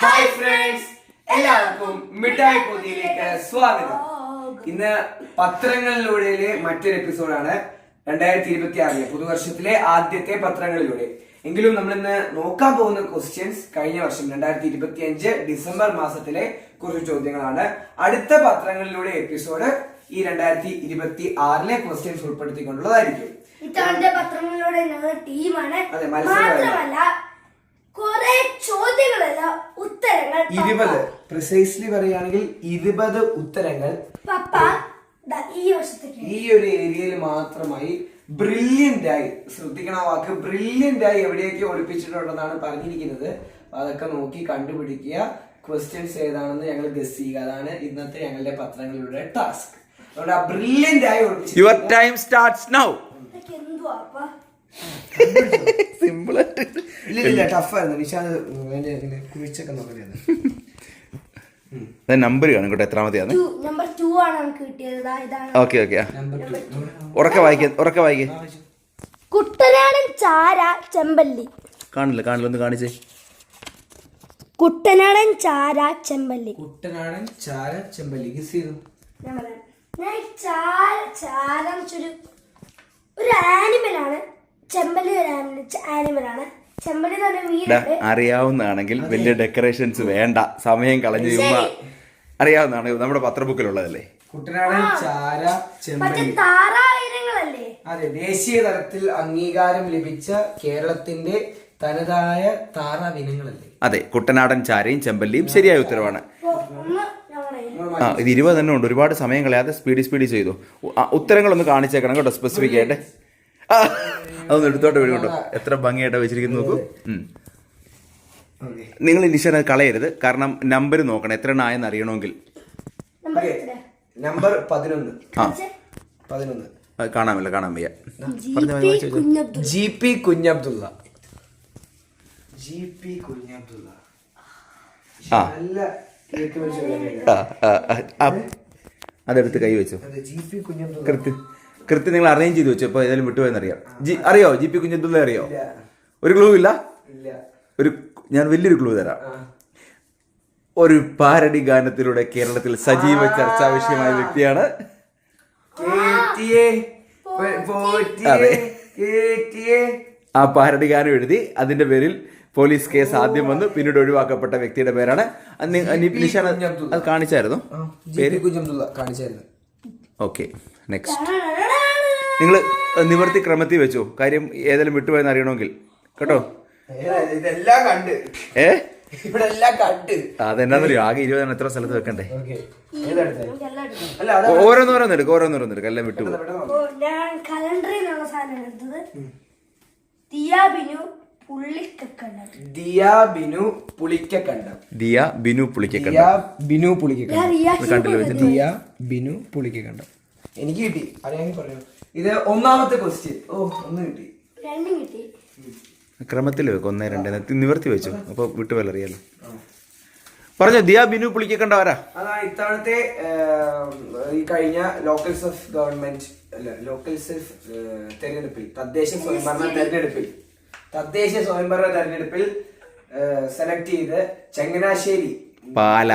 Hi friends, എല്ലാവർക്കും മിഠായി പൊതിയിലേക്ക് സ്വാഗതം. ഇന്ന് പത്രങ്ങളിലൂടെ മറ്റൊരു എപ്പിസോഡാണ്. 2026 പുതുവർഷത്തിലെ ആദ്യത്തെ പത്രങ്ങളിലൂടെ. എങ്കിലും നമ്മൾ ഇന്ന് നോക്കാൻ പോകുന്ന ക്വസ്റ്റ്യൻസ് കഴിഞ്ഞ വർഷം 2025 ഡിസംബർ മാസത്തിലെ കുറച്ച് ചോദ്യങ്ങളാണ്. അടുത്ത പത്രങ്ങളിലൂടെ എപ്പിസോഡ് ഈ 2026 ക്വസ്റ്റ്യൻസ് ഉൾപ്പെടുത്തിക്കൊണ്ടുള്ളതായിരിക്കും. ഇത്തവണത്തെ പത്രങ്ങളിലൂടെ ടീമാണ്. അതെ, മത്സരമല്ല, കുറെ ചോദ്യങ്ങളല്ല, ഉത്തരങ്ങൾ. 20 പ്രിസൈസ്ലി പറയുകയാണെങ്കിൽ 20 ഉത്തരങ്ങൾ ഈ ഒരു ഏരിയയിൽ മാത്രമായി ബ്രില്യന്റ് ആയി, ശ്രദ്ധിക്കണ വാക്ക് ബ്രില്യന്റ് ആയി എവിടെയൊക്കെ ഒളിപ്പിച്ചിട്ടുണ്ടെന്നാണ് പറഞ്ഞിരിക്കുന്നത്. അതൊക്കെ നോക്കി കണ്ടുപിടിക്കുക. ക്വസ്റ്റ്യൻസ് ഏതാണെന്ന് ഞങ്ങൾ ഗസ് ചെയ്യുക. അതാണ് ഇന്നത്തെ ഞങ്ങളുടെ പത്രങ്ങളുടെ ടാസ്ക്. അതുകൊണ്ട് ആ ബ്രില്യന്റ് ആയി ഒളിപ്പിച്ചു. Your time starts now. Simple ആയിട്ട് ഇല്ല, ടഫായിരുന്നു. നിഷാദ് കുഴിച്ചൊക്കെ നോക്കിയത്. നമ്പർ കാണും കേട്ടോ, എത്രാമത്തെയാണ്? നമ്പർ 2 ആണ് നമുക്ക് കിട്ടിയത്. ഇതാണ്. ഓക്കെ ഉറക്കെ വായിക്കേ. കുട്ടനാടൻ ചാര ചെമ്പല്ലി. കാണില്ല, ഒന്ന് കാണിച്ചേ. കുട്ടനാടൻ ചാര ചെമ്പല്ലി. കുട്ടനാടൻ ചാര ചെമ്പല്ലി. ഗസ് ചെയ്തു. ചാരം ഒരു ആനിമലാണ്. ചെമ്പല്ലി ഒരു ആനിമലാണ്. ചെമ്പല്ലി തന്നെ വീടുണ്ട്. അറിയാവുന്നതാണെങ്കിൽ വലിയ ഡെക്കറേഷൻസ് വേണ്ട, സമയം കളഞ്ഞു. അറിയാവുന്നതാണ്, നമ്മുടെ പത്രബുക്കിലുള്ളതല്ലേ. കുട്ടനാടൻ ചാര ചെമ്പല്ലി താറായിരങ്ങളല്ലേ? അതെ, ദേശീയ തലത്തിൽ അംഗീകാരം ലഭിച്ച കേരളത്തിന്റെ തനതായ താറാവിനങ്ങളല്ലേ? അതെ, കുട്ടനാടൻ ചാരയും ചെമ്പല്ലിയും ശരിയായ ഉത്തരവാണ്. ഇത് 20 തന്നെ ഉണ്ട്. ഒരുപാട് സമയം കളയാതെ സ്പീഡ് ചെയ്തു. ഉത്തരങ്ങളൊന്ന് കാണിച്ചേക്കണം കേട്ടോ, സ്പെസിഫിക് ആയിട്ട്. അതൊന്ന് എടുത്തോട്ട് വരും കേട്ടോ. എത്ര ഭംഗിയായിട്ട് വെച്ചിരിക്കുന്നു നോക്കൂ. നിങ്ങൾ നിശ്ചയം കളയരുത്, കാരണം നമ്പർ നോക്കണം എത്ര എണ്ണായെന്ന് അറിയണമെങ്കിൽ. നമ്പർ 11. കാണാൻ വയ്യ. G P Kunhabdulla. അതെടുത്ത് കൈ വെച്ചു. കൃത്യം നിങ്ങൾ അറേഞ്ച് ചെയ്ത് വെച്ചു. ഇപ്പൊ ഏതായാലും വിട്ടുപോയെന്നറിയാം. അറിയോ ജി പി കുഞ്ഞബ്ദുള്ള? അറിയോ? ഒരു ക്ലൂ ഇല്ല. ഞാൻ വലിയൊരു ക്ലൂ തരാം. ഒരു പാരഡി ഗാനത്തിലൂടെ കേരളത്തിൽ സജീവ ചർച്ചാ വിഷയമായ വ്യക്തിയാണ്. ആ പാരഡി ഗാനം എഴുതി അതിന്റെ പേരിൽ പോലീസ് കേസ് ആദ്യം വന്നു, പിന്നീട് ഒഴിവാക്കപ്പെട്ട വ്യക്തിയുടെ പേരാണ്. നിഷാൻ അത് കാണിച്ചായിരുന്നു. Okay, next. നിങ്ങൾ നിവർത്തി ക്രമത്തിൽ വെച്ചോ, കാര്യം ഏതെങ്കിലും വിട്ടുപോയെന്ന് അറിയണമെങ്കിൽ കേട്ടോ. അതെന്നാന്നറിയോ, ആകെ 20 എത്ര സ്ഥലത്ത് വെക്കണ്ടേ? ഓരോന്നോരോന്ന് എടുക്കും, എല്ലാം വിട്ടുപോകും. ദിയ ബിനു പുളിക്കക്കണ്ടം. എനിക്ക് കിട്ടി, അറിയാമെങ്കിൽ പറയൂ. ഇത് ഒന്നാമത്തെ ക്വസ്റ്റ്യൻ. ഒന്ന് കിട്ടി. ക്രമത്തിൽ വെക്കും, 1, 2 നിവർത്തി വെച്ചു. അപ്പൊ വിട്ടുപോലെ അറിയാലോ. പറഞ്ഞോ, ദിയ ബിനു പുളിക്കക്കണ്ട ആരാ? അതാണ് ഇത്തവണത്തെ ഈ കഴിഞ്ഞ ലോക്കൽ സെൽഫ് ഗവൺമെന്റ് തെരഞ്ഞെടുപ്പിൽ, തദ്ദേശ സ്വയംഭരണ തെരഞ്ഞെടുപ്പിൽ സെലക്ട് ചെയ്ത് ചങ്ങനാശ്ശേരി പാല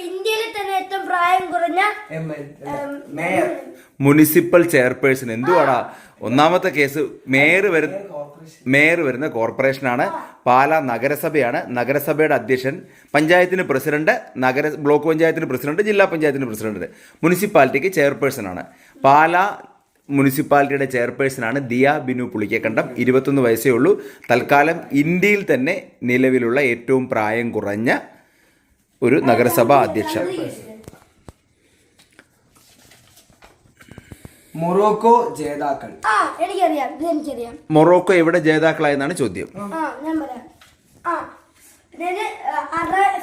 ഇന്ത്യയിലെ തന്നെ ഏറ്റവും പ്രായം കുറഞ്ഞ മേയർ, മുനിസിപ്പൽ ചെയർപേഴ്സൺ. എന്തുവാടാ ഒന്നാമത്തെ കേസ്? മേയർ വരുന്ന കോർപ്പറേഷനാണ്. പാല നഗരസഭയാണ്. നഗരസഭയുടെ അധ്യക്ഷൻ, പഞ്ചായത്തിന് പ്രസിഡന്റ്, ബ്ലോക്ക് പഞ്ചായത്തിന് പ്രസിഡന്റ്, ജില്ലാ പഞ്ചായത്തിന് പ്രസിഡന്റ്, മുനിസിപ്പാലിറ്റിക്ക് ചെയർപേഴ്സൺ ആണ്. പാല മുനിസിപ്പാലിറ്റിയുടെ ചെയർപേഴ്സണാണ് ദിയ ബിനു പുളിക്കക്കണ്ടം. 21 വയസ്സേ ഉള്ളൂ. തൽക്കാലം ഇന്ത്യയിൽ തന്നെ നിലവിലുള്ള ഏറ്റവും പ്രായം കുറഞ്ഞ ഒരു നഗരസഭാ അധ്യക്ഷ. മൊറോക്കോ ജേതാക്കൾ. എനിക്കറിയാം. മൊറോക്കോ എവിടെ ജേതാക്കളായെന്നാണ് ചോദ്യം.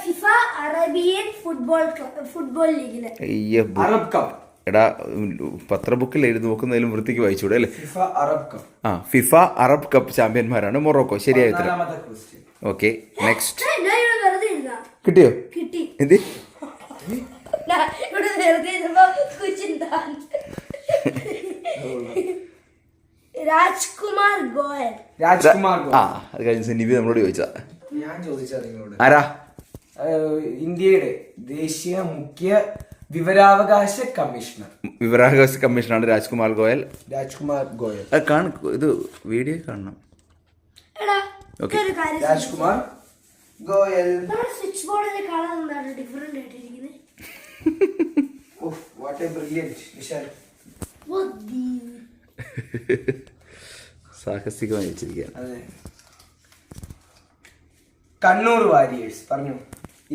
ഫിഫ അറേബ്യൻ ഫുട്ബോൾ ലീഗില് അറബ് കപ്പ്. എടാ, പത്രബുക്കിൽ എഴുതി നോക്കുന്നതിലും വൃത്തിക്ക് വായിച്ചൂടെ അല്ലേ? ഫിഫ അറബ് കപ്പ് ചാമ്പ്യന്മാരാണ് മൊറോക്കോ. ശരിയായ ഉത്തരം. Okay, next. കിട്ടിയോ? എന്ത്? രാജ്കുമാർ ഗോയൽ. അത് കഴിഞ്ഞ നിവി നമ്മളോട് ചോദിച്ചാ. ഞാൻ ചോദിച്ചത് നിങ്ങളോട്. ആരാ? ഇന്ത്യയുടെ ദേശീയ മുഖ്യ വിവരാവകാശ കമ്മീഷണർ. വിവരാവകാശ കമ്മീഷണറാണ് രാജ്കുമാർ ഗോയൽ. രാജ്കുമാർ ഗോയൽ. ഇത് വീഡിയോ കാണണം. എടാ Okay. ഒരു കാര്യം രാജ്കുമാർ ഗോയൽ. നമ്മുടെ സ്വിച്ച് ബോർഡിന്റെ കളർ എന്താണ് ഡിഫറെന്റ് ആയിട്ടിരിക്കുന്നത്? What a brilliant Vishal. സാഹസികമായി വെച്ചിരിക്കുകയാണ്. അതെ. കണ്ണൂർ വാരിയേഴ്സ് പറഞ്ഞു.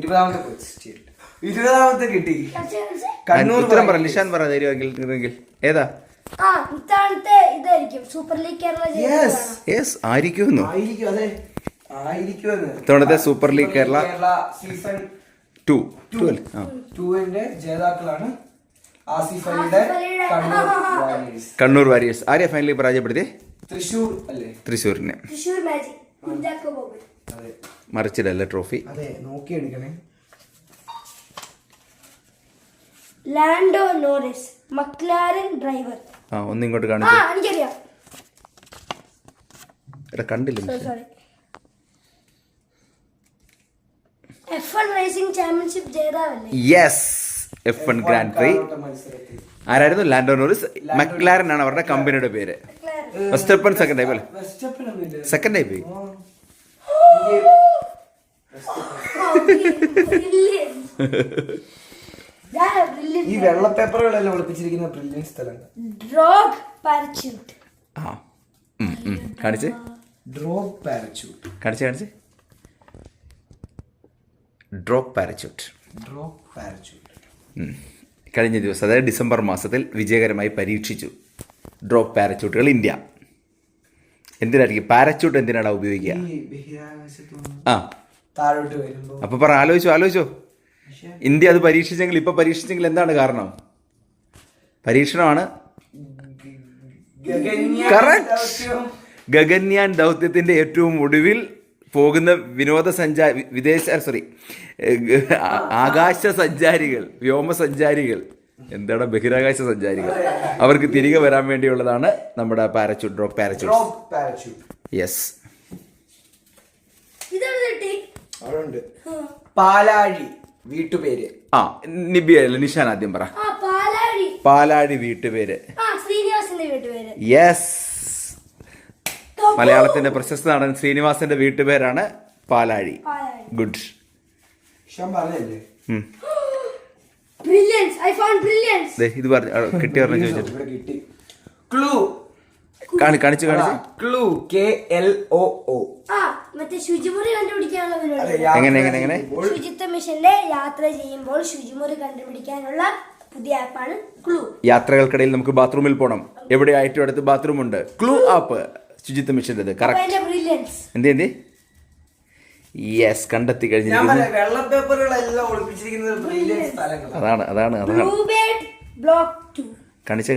20ാമത്തെ ക്വസ്റ്റ്യൻ. 20ാമത്തെ കിട്ടി. കണ്ണൂർ ഉത്തരം പറ, നിഷാൻ പറ തരുമെങ്കിൽ. ഏതാ? ഇത്തവണത്തെ ഇതായിരിക്കും സൂപ്പർ ലീഗ് കേരള ആയിരിക്കുമെന്നോ? ആയിരിക്കും. അതെ, ആയിരിക്കുമെന്ന്. ഇത്തവണത്തെ സൂപ്പർ ലീഗ് കേരള സീസൺ 2 ജേതാക്കളാണ് ആസിഫ് അലിയുടെ കണ്ണൂർ വാരിയേഴ്സ്. ആരെയാ ഫൈനലിൽ പരാജയപ്പെടുത്തി? തൃശൂർ അല്ലേ? തൃശ്ശൂരിനെ. തൃശൂർ മാജിക്. അതെ, മറിച്ചിടല്ലേ ട്രോഫി. അതെ, നോക്കി എടുക്കണേ. Lando Norris McLaren driver. ഒന്നിങ്ങോട്ട് ആ കാണിച്ചു. എനിക്കറിയാം. കണ്ടില്ല. സോറി. F1 റേസിംഗ് ചാമ്പ്യൻഷിപ്പ് ജേതാവല്ലേ? Yes, F1 grand prix. മത്സരത്തിൽ ആരായിരുന്നു? ലാൻഡോ നോറിസ്. മക്ലാരൻ ആണ് അവരുടെ കമ്പനിയുടെ പേര്. വെസ്റ്റപ്പൻ സെക്കൻഡ് ആയി പോലെ. സെക്കൻഡ് ആയി പോയി. ഈ വെള്ള പേപ്പറുകളെല്ലാം ഒളിപ്പിച്ചിരിക്കുന്ന ബ്രില്യൻ സ്ഥലങ്ങൾ. Drogue parachute. കാണിച്ചേ. Drogue parachute. കാണിച്ചേ. Drop parachute. ഡ്രോഗ് പാരച്യൂട്ട് കഴിഞ്ഞ ദിവസം, അതായത് ഡിസംബർ മാസത്തിൽ വിജയകരമായി പരീക്ഷിച്ചു ഡ്രോപ്പ് പാരച്യൂട്ടുകൾ ഇന്ത്യ. എന്തിനായിരിക്കും പാരച്യൂട്ട് എന്തിനാണ് ഉപയോഗിക്കുക? താഴോട്ട് വരുമ്പോ. അപ്പൊ പറ, ആലോചിച്ചോ. ഇന്ത്യ അത് പരീക്ഷിച്ചെങ്കിൽ, ഇപ്പൊ പരീക്ഷിച്ചെങ്കിൽ എന്താണ് കാരണം? പരീക്ഷണമാണ്. ഗഗൻയാൻ ദൗത്യത്തിന്റെ ഏറ്റവും ഒടുവിൽ പോകുന്ന ആകാശ സഞ്ചാരികൾ, വ്യോമസഞ്ചാരികൾ, എന്താണ് ബഹിരാകാശ സഞ്ചാരികൾ, അവർക്ക് തിരികെ വരാൻ വേണ്ടിയുള്ളതാണ് നമ്മുടെ പാരച്യൂട്ട്, ഡ്രോപ്പ് പാരച്യൂട്ട്. യെസ്. പാലാഴി വീട്ടുപേര്. നിബി അല്ല, നിഷാൻ ആദ്യം പറ. പാലാഴി വീട്ടുപേര്. യെസ്. മലയാളത്തിന്റെ പ്രശസ്ത നടൻ ശ്രീനിവാസന്റെ വീട്ടുപേരാണ് പാലാഴി. ഗുഡ്. ഇത് കിട്ടി പറഞ്ഞു ചോദിച്ചിട്ട് കാണിച്ചു. എങ്ങനെ? ശുചിത്വ മിഷനിലെ യാത്ര ചെയ്യുമ്പോൾ ശുചിമുറി കണ്ടുപിടിക്കാനുള്ള പുതിയ ആപ്പാണ് ക്ലൂ. യാത്രകൾക്കിടയിൽ നമുക്ക് ബാത്റൂമിൽ പോകണം, എവിടെ ആയിട്ടും അടുത്ത് ബാത്റൂം ഉണ്ട്. ക്ലൂ ആപ്പ് ശുചിത്വ മിഷന്റെ. കറക്റ്റ്. യെസ്, കണ്ടെത്തി കഴിഞ്ഞു. അതാണ്. കാണിച്ചേ.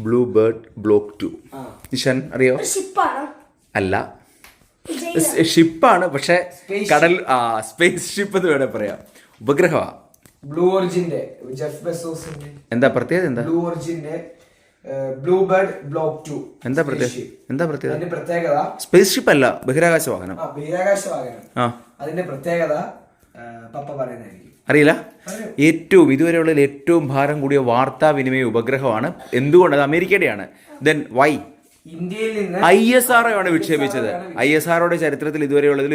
Blue Bird Block 2. നിഷാൻ അറിയോ? അല്ല, ഷിപ്പാണ്, പക്ഷെ കടൽ സ്പേസ് ഷിപ്പ് എന്ന് വേണേ പറയാം. ഉപഗ്രഹമാ. ബ്ലൂ ഒറിജിന്റെ ജെഫ് ബെസോസിന്റെ. എന്താ പ്രത്യേകത? ബ്ലൂ ഒറിജിന്റെ ബ്ലൂ ബേർഡ് ബ്ലോക്ക് 2. എന്താ പ്രത്യേകത? സ്പേസ് ഷിപ്പ് അല്ല, ബഹിരാകാശ വാഹനം. അതിന്റെ പ്രത്യേകത പപ്പ പറയുന്നതായിരിക്കും. അറിയില്ല. ഇതുവരെയുള്ളതിൽ ഏറ്റവും ഭാരം കൂടിയ വാർത്താവിനിമയ ഉപഗ്രഹമാണ്. എന്തുകൊണ്ട്? അത് അമേരിക്കയുടെയാണ്. Then Y? ഇന്ത്യയിൽ നിന്ന് ISRO ആണ് വിക്ഷേപിച്ചത്. ISROയുടെ ചരിത്രത്തിൽ ഇതുവരെയുള്ളതിൽ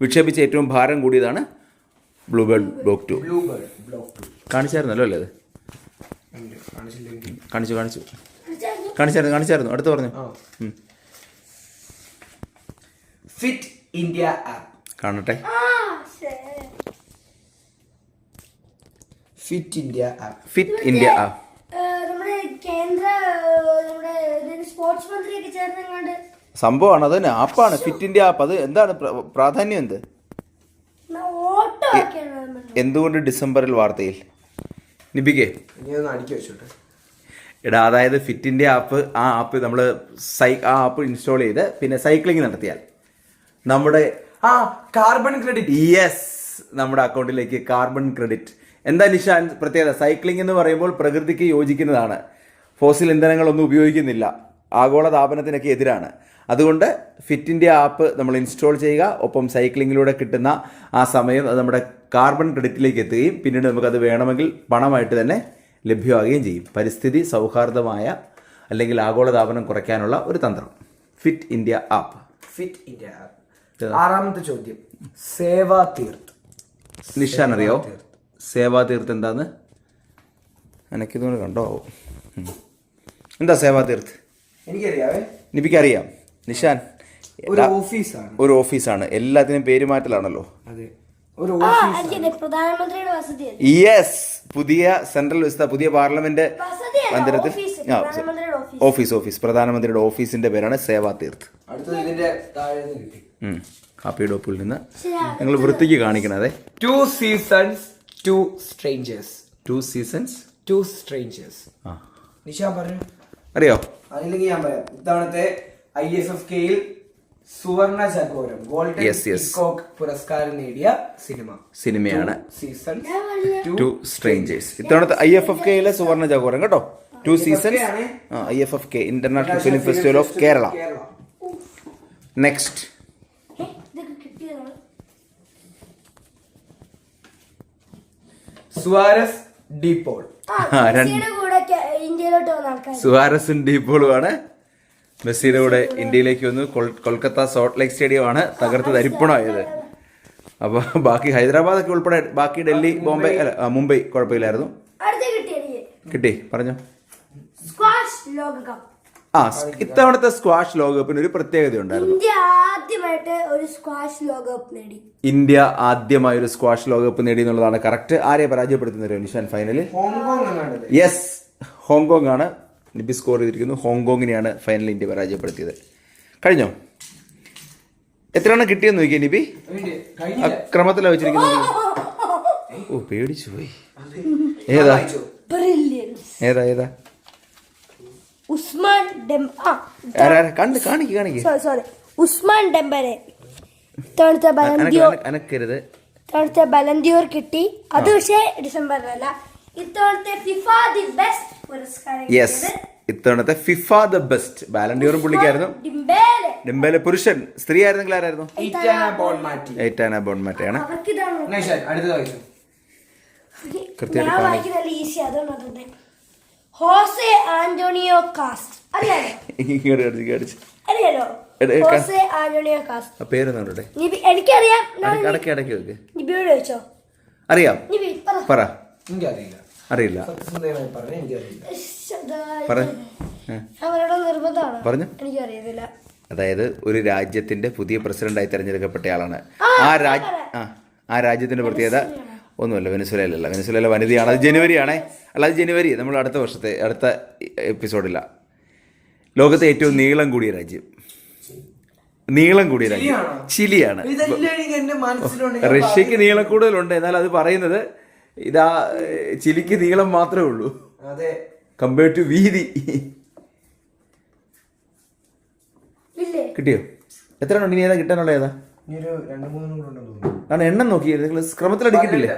വിക്ഷേപിച്ച ഏറ്റവും ഭാരം കൂടിയതാണ് ബ്ലൂ ബേർഡ് ബ്ലോക്ക് 2. കാണിച്ചായിരുന്നല്ലോ അല്ലേ? അത് കാണിച്ചായിരുന്നു. അടുത്ത് പറഞ്ഞു. ഫിറ്റ് ഇന്ത്യ ആപ്പ് കാണട്ടെ. ഫിറ്റ് ഇന്ത്യ ആപ്പ് നമ്മുടെ കേന്ദ്ര സ്പോർട്സ് മന്ത്രിയൊക്കെ ചേർന്നങ്ങാണ്ട് സംഭവമാണ്. അത് തന്നെ ആപ്പാണ്, ഫിറ്റ് ഇന്ത്യ ആപ്പ്. അത് എന്താണ് പ്രാധാന്യം? എന്തുകൊണ്ട് ഡിസംബറിൽ വാർത്തയിൽ? നിബികെ അടുക്കി വെച്ചോട്ടെ. എടാ, അതായത് ഫിറ്റ് ഇന്ത്യ ആപ്പ്, ആ ആപ്പ് ഇൻസ്റ്റാൾ ചെയ്ത് പിന്നെ സൈക്ലിംഗ് നടത്തിയാൽ നമ്മുടെ കാർബൺ ക്രെഡിറ്റ്. യെസ്, നമ്മുടെ അക്കൗണ്ടിലേക്ക് കാർബൺ ക്രെഡിറ്റ്. എന്താ നിഷാൻ പ്രത്യേകത? സൈക്ലിംഗ് എന്ന് പറയുമ്പോൾ പ്രകൃതിക്ക് യോജിക്കുന്നതാണ്, ഫോസിൽ ഇന്ധനങ്ങളൊന്നും ഉപയോഗിക്കുന്നില്ല. ആഗോളതാപനത്തിനൊക്കെ എതിരാണ്. അതുകൊണ്ട് ഫിറ്റ് ഇന്ത്യ ആപ്പ് നമ്മൾ ഇൻസ്റ്റാൾ ചെയ്യുക. ഒപ്പം സൈക്ലിങ്ങിലൂടെ കിട്ടുന്ന ആ സമയം അത് നമ്മുടെ കാർബൺ ക്രെഡിറ്റിലേക്ക് എത്തുകയും പിന്നീട് നമുക്കത് വേണമെങ്കിൽ പണമായിട്ട് തന്നെ ലഭ്യമാകുകയും ചെയ്യും. പരിസ്ഥിതി സൗഹാർദ്ദമായ അല്ലെങ്കിൽ ആഗോളതാപനം കുറയ്ക്കാനുള്ള ഒരു തന്ത്രം Fit India app. Fit India app. 6ാമത്തെ ചോദ്യം, സേവാ തീർത്ത്. നിഷാൻ അറിയോ സേവാ തീർത്ത് എന്താന്ന്? എനിക്കിതുകൊണ്ട് കണ്ടോ എന്താ സേവാ തീർത്ത്? എനിക്കറിയാവേ. നിപിക്കറിയാം. നിഷാൻ ഒരു ഓഫീസാണ്. എല്ലാത്തിനും പേരുമാറ്റലാണല്ലോ. അതെ, ഒരു പ്രധാനമന്ത്രിയുടെ വസതി. യെസ്, പുതിയ സെൻട്രൽ വ്യവസ്ഥ, പുതിയ പാർലമെന്റ് മന്ദിരത്തിൽ ഓഫീസ് പ്രധാനമന്ത്രിയുടെ ഓഫീസിന്റെ പേരാണ് സേവാ തീർത്ത്. കാപ്പിയുടെ ഒപ്പിൽ നിന്ന് നിങ്ങൾ വൃത്തിക്ക് കാണിക്കണതെ. 2 seasons 2 strangers. 2 seasons 2 strangers. Nishan പറഞ്ഞു അറിയോ? അതില്ലെങ്കിൽ ഞാൻ പറയാം. ഇത്തവണത്തെ IFFKയിൽ സുവർണ ചകോരം ഗോൾഡൻ പീകോക്ക് പുരസ്കാരം നേടിയ സിനിമയാണ് സീസൺ 2 സ്ട്രേഞ്ചേഴ്സ്. ഇത്തവണത്തെ IFFKയിലെ സുവർണ ചകോരം കേട്ടോ. 2 seasons IFFK international film festival of Kerala. Next Suarez De Paul. സുവാരസും ഡീപോളുമാണ് മെസ്സിയുടെ കൂടെ ഇന്ത്യയിലേക്ക് വന്നു. കൊൽക്കത്ത സോൾട്ട് ലേക്ക് സ്റ്റേഡിയമാണ് തകർത്ത് തരിപ്പണമായത്. അപ്പോൾ ബാക്കി ഹൈദരാബാദൊക്കെ ഉൾപ്പെടെ ബാക്കി ഡൽഹി, ബോംബെ, അല്ല മുംബൈ കുഴപ്പമില്ലായിരുന്നു. കിട്ടി പറഞ്ഞോ. ഇത്തവണത്തെ സ്ക്വാഷ് ലോകകപ്പിന് ഒരു പ്രത്യേകത ഉണ്ടായിരുന്നു. ഇന്ത്യ ആദ്യമായിട്ട് ഒരു സ്ക്വാഷ് ലോകകപ്പ് നേടി എന്നുള്ളതാണ് കറക്റ്റ്. ആരെ പരാജയപ്പെടുത്തുന്നത് നിഷാൻ ഫൈനലിൽ? യെസ്, ഹോങ്കോങ് ആണ്. നിബി സ്കോർ ചെയ്തിരിക്കുന്നു. ഹോങ്കോങ്ങിനെയാണ് ഫൈനലിൽ ഇന്ത്യ പരാജയപ്പെടുത്തിയത്. കഴിഞ്ഞോ? എത്ര എണ്ണം കിട്ടിയെന്ന് നോക്കിയാ നിബി? ക്രമത്തിലാണ് വെച്ചിരിക്കുന്നത്. ഓ, പേടിച്ചു പോയി. ഏതാ ഏതാ ഉസ്മാൻ ഉസ്മാൻ ഡെംബലെ ഇത്തവണത്തെ ബലന്തിയോർ കിട്ടി. അത് പക്ഷേ ഡിസംബറിലല്ല. ഇത്തവണത്തെ ഫിഫ ദി ബെസ്റ്റ് പുരസ്കാരം. യെസ്, ഇത്തവണത്തെ ഫിഫ ദ ബെസ്റ്റ് ബാലന്റിയോറും പുള്ളിക്കായിരുന്നു. ഡിംബേലെ പുരുഷൻ. സ്ത്രീ ആയിരുന്നെങ്കിൽ ആരായിരുന്നു? എയ്റ്റാന ബോൺമാറ്റയാണ്. Jose Antonio Kast. അറിയാലോ ഹോസെ ആന്റോണിയോ കാസ്റ്റ്. പേരൊന്നും എനിക്കറിയാം. നിബിയോട് ചോദിച്ചോ? അറിയാം. പറ. അറിയില്ല. പറഞ്ഞു. എനിക്കറിയത്തില്ല. അതായത് ഒരു രാജ്യത്തിന്റെ പുതിയ പ്രസിഡന്റായി തെരഞ്ഞെടുക്കപ്പെട്ടയാളാണ്. ആ രാജ്യത്തിന്റെ പ്രത്യേകത ഒന്നുമല്ല, വെനസ്വേലയിലല്ല. വെനസ്വേല വനിതയാണ്. അത് ജനുവരിയാണേ. അല്ല, അത് ജനുവരി. നമ്മൾ അടുത്ത എപ്പിസോഡില്ല. ലോകത്തെ ഏറ്റവും നീളം കൂടിയ രാജ്യം ചിലിയാണ്. റഷ്യക്ക് നീളം കൂടുതലുണ്ട്, എന്നാൽ അത് പറയുന്നത് ഇതാ ചിലിക്ക് നീളം മാത്രമേ ഉള്ളൂ കമ്പയർഡ് ടു വീതി. കിട്ടിയോ? എത്ര ഉണ്ട് ഇനി? ഏതാ കിട്ടാനുള്ള? ഏതാ ആണ് എണ്ണം നോക്കി നിങ്ങൾ ക്രമത്തിൽ അടിക്കിട്ടില്ലേ?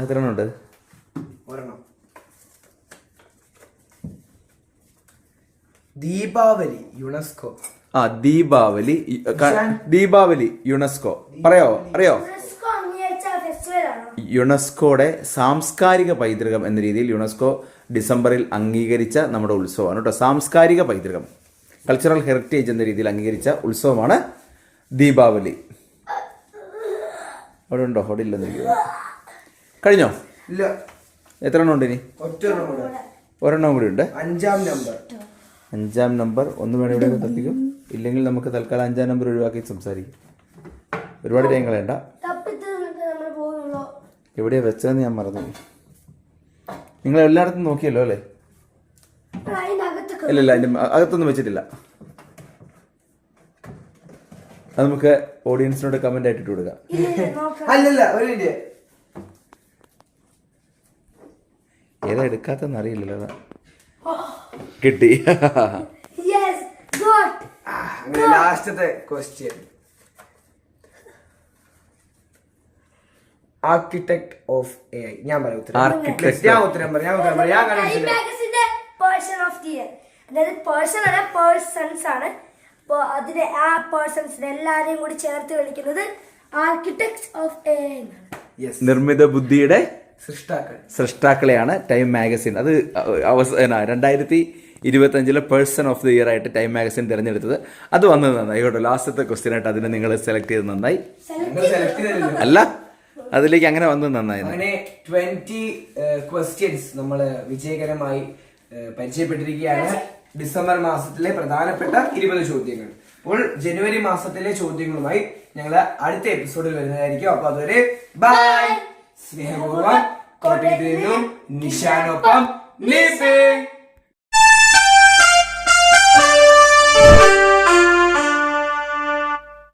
എത്ര എണ്ണം ഉണ്ട്? ദീപാവലി യുനെസ്കോ. ദീപാവലി യുനെസ്കോ അറിയോ? യുനെസ്കോയുടെ സാംസ്കാരിക പൈതൃകം എന്ന രീതിയിൽ യുനെസ്കോ ഡിസംബറിൽ അംഗീകരിച്ച നമ്മുടെ ഉത്സവമാണ് കേട്ടോ. സാംസ്കാരിക പൈതൃകം, കൾച്ചറൽ ഹെറിറ്റേജ് എന്ന രീതിയിൽ അംഗീകരിച്ച ഉത്സവമാണ് ദീപാവലി. അവിടെ ഉണ്ടോ? അവിടെ ഇല്ലെന്ന്. കഴിഞ്ഞോ? ഇല്ല. എത്ര എണ്ണം ഉണ്ട് ഇനി? ഒരെണ്ണം കൂടി ഉണ്ട്. 5ാം നമ്പർ. ഒന്ന് വേണം ഇവിടെ തപ്പിക്കും. ഇല്ലെങ്കിൽ നമുക്ക് തൽക്കാലം 5ാം നമ്പർ ഒഴിവാക്കി സംസാരിക്കും. ഒരുപാട് ടൈം കളയണ്ട. എവിടെയാ വെച്ചതെന്ന് ഞാൻ മറന്നു. നിങ്ങൾ എല്ലായിടത്തും നോക്കിയല്ലോ അല്ലേ? ഇല്ല, അതിന്റെ അകത്തൊന്നും വെച്ചിട്ടില്ല. അത് നമുക്ക് ഓഡിയൻസിനോട് കമന്റ് ആയിട്ട് ഇട്ട് കൊടുക്കാം. ഏതാ എടുക്കാത്തെന്ന് അറിയില്ലല്ലോ. അതാ കിട്ടി. ലാസ്റ്റത്തെ ക്വസ്റ്റ്യൻ. Architect of AI. ഞാൻ പറയാം ഉത്തരം. The year. അതായത് പേഴ്സൺ അല്ല, പേഴ്സൺസ് ആണ്. അപ്പോൾ അതിലെ ആ പേഴ്സൺസിനെ എല്ലാവരെയും കൂടി ചേർത്ത് വിളിക്കുന്നത് ആർക്കിടെക്ട്സ് ഓഫ് എ എന്നാണ്. നിർമ്മിത ബുദ്ധിയുടെ സൃഷ്ടാക്കൾ സൃഷ്ടാക്കളെയാണ് ടൈം മാഗസിൻ. അത് 2025 പേഴ്സൺ ഓഫ് ദി ഇയർ ആയിട്ട് ടൈം മാഗസിൻ തിരഞ്ഞെടുത്തത്. അത് വന്നത് നന്നായി കേട്ടോ. ലാസ്റ്റത്തെ ക്വസ്റ്റ്യൻ ആയിട്ട് അതിനെ നിങ്ങൾ സെലക്ട് ചെയ്ത് നന്നായി. സെലക്ട് ചെയ്തല്ലോ. അല്ല, അതിലേക്ക് അങ്ങനെ വന്നത് നന്നായി. അങ്ങനെ 20 ക്വസ്റ്റ്യൻസ് നമ്മൾ വിജയകരമായി പരിചയപ്പെട്ടിരിക്കുകയാണ്. ഡിസംബർ മാസത്തിലെ പ്രധാനപ്പെട്ട 20 ചോദ്യങ്ങൾ. അപ്പോൾ ജനുവരി മാസത്തിലെ ചോദ്യങ്ങളുമായി ഞങ്ങൾ അടുത്ത എപ്പിസോഡിൽ വരുന്നതായിരിക്കും. അപ്പൊ അതുവരെ ബൈ. സ്നേഹപൂർവ്വം കോട്ടയത്ത് നിന്നും നിഷാനൊപ്പം നിപേ.